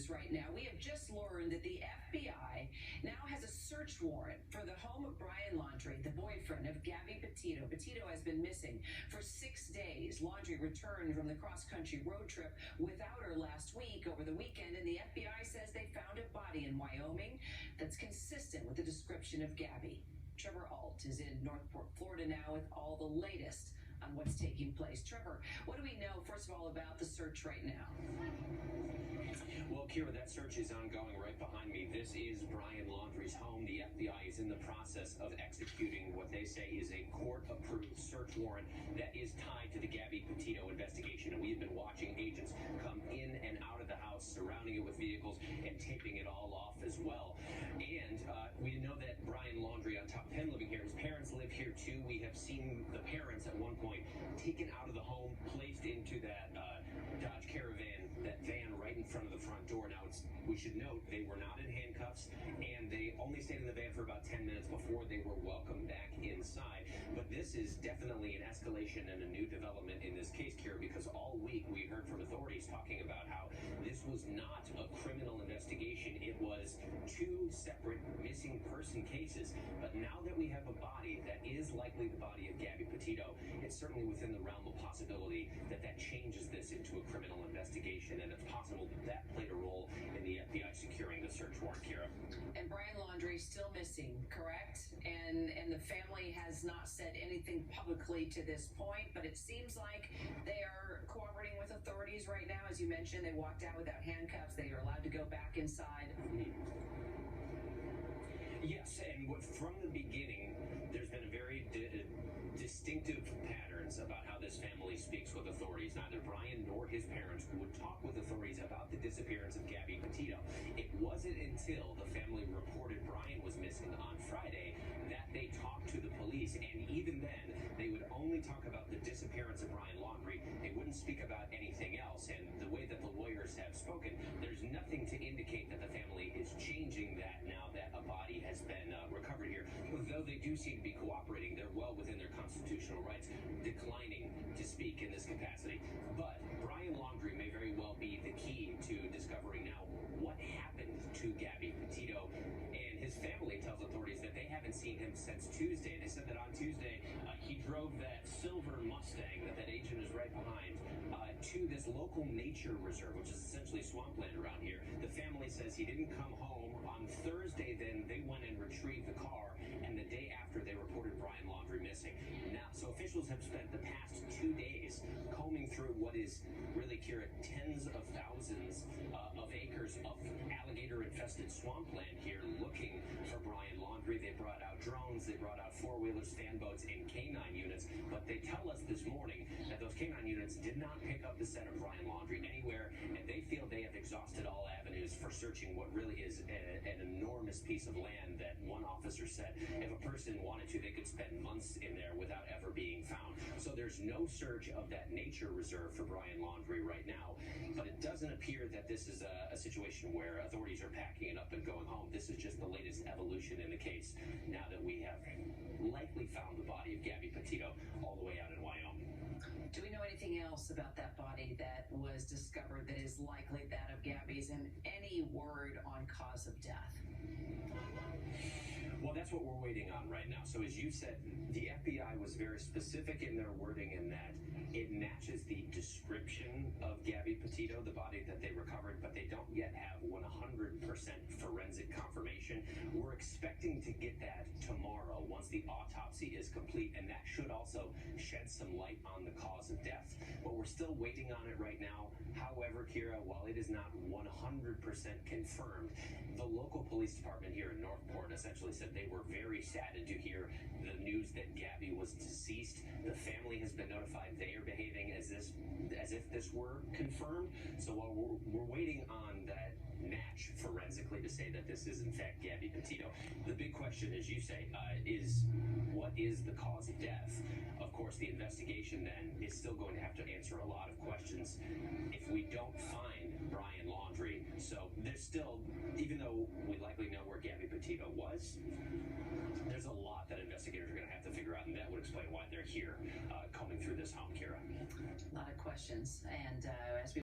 news right now. We have just learned that the FBI now has a search warrant for the home of Brian Laundrie, the boyfriend of Gabby Petito. Petito has been missing for 6 days. Laundrie returned from the cross-country road trip without her last week over the weekend, and the FBI says they found a body in Wyoming that's consistent with the description of Gabby. Trevor Ault is in Northport, Florida now with all the latest on what's taking place. Trevor, what do we know, first of all, about the search right now? Well, Kira, that search is ongoing right behind me. This is Brian Laundrie's home. The FBI is in the process of executing what they say is a court-approved search warrant that is tied to the Gabby Petito investigation. And we have been watching agents come in and out of the house, surrounding it with vehicles and taping it all off as well. And we know that Brian Laundrie, on top of him living here, his parents live here too. We have seen the parents at one point taken out of the home, placed into that Dodge Caravan, that van right in front of the front door. Now, we should note they were not in handcuffs, and they only stayed in the van for about 10 minutes before they were welcomed back inside. But this is definitely an escalation and a new development in this case, Kira, because all week we heard from authorities talking about how this was not a criminal investigation. It was 2 separate missing person cases. But now that we have a body that is likely the body of Gabby Petito, it's certainly within the realm of possibility that that changes this into a criminal investigation, and it's possible that that played a role in the FBI securing the search warrant, Kira. And Brian Laundrie still missing, correct? And the family has not said anything publicly to this point, but it seems like they are cooperating with authorities right now. As you mentioned, they walked out without handcuffs. They are allowed to go back inside. Yes, and from the beginning, there's been a very distinctive patterns about how this family speaks with authorities. Neither Brian nor his parents would talk with authorities about the disappearance of Gabby Petito. It wasn't until the family reported Brian was missing on Friday that they talked to the police, and even then, they would only talk about the disappearance of Brian Laundrie. They wouldn't speak about anything else, and the way that the lawyers have spoken, there's nothing to indicate that the family is changing that now that a body has been recovered here. Though they do seem to be cooperating, they're well within their constitutional rights, declining to speak in this capacity. But Brian Laundrie may very well be the key to discovering now what happened to Gabby Petito. And his family tells authorities that they haven't seen him since Tuesday. They said that on Tuesday, he drove that silver Mustang that agent is right behind to this local nature reserve, which is essentially swampland around here. The family says he didn't come home. On Thursday, then, they went and retrieved the car, and the day after, they reported Brian Laundrie missing. Now, so officials have spent the past 2 days combing through what is really, Kira, tens of thousands of acres of alligator-infested swampland here, looking for Brian Laundrie. They brought out drones, they brought out four-wheelers, fan boats, and canine units, but they tell us this morning that those canine units did not pick up the scent of Brian Laundrie anywhere, and they feel they have exhausted all avenues for searching what really is an enormous piece of land that one officer said if a person wanted to, they could spend months in there without ever being found. So there's no search of that nature reserve for Brian Laundrie right now, but it doesn't appear that this is a situation where authorities are packing it up and going home. This is just the latest evolution in the case now that we have likely found the body of Gabby Petito all the way out in Wyoming. Do we know anything else about that body that was discovered that is likely that of Gabby's, and any word on cause of death? Well, that's what we're waiting on right now. So as you said, the FBI was very specific in their wording in that it matches the description of Gabby Petito, the body that they recovered, but they don't yet have 100% forensic confirmation. We're expecting to get that tomorrow once the autopsy is complete, and that should also shed some light on the cause of death. But we're still waiting on it right now. However, Kira, while it is not 100% confirmed, the local police department here in Northport essentially said they were very saddened to hear the news that Gabby was deceased. The family has been notified. They are behaving as if this were confirmed. So while we're waiting on that match forensically to say that this is in fact Gabby Petito, the big question, as you say, is what is the cause of death? Of course, the investigation then is still going to have to answer a lot of questions if we don't find Brian Laundrie. So there's still, even though we likely know where Gabby Petito was, there's a lot that investigators are going to have to figure out, and that would explain why they're here combing through this home, Kira. A lot of questions, and as we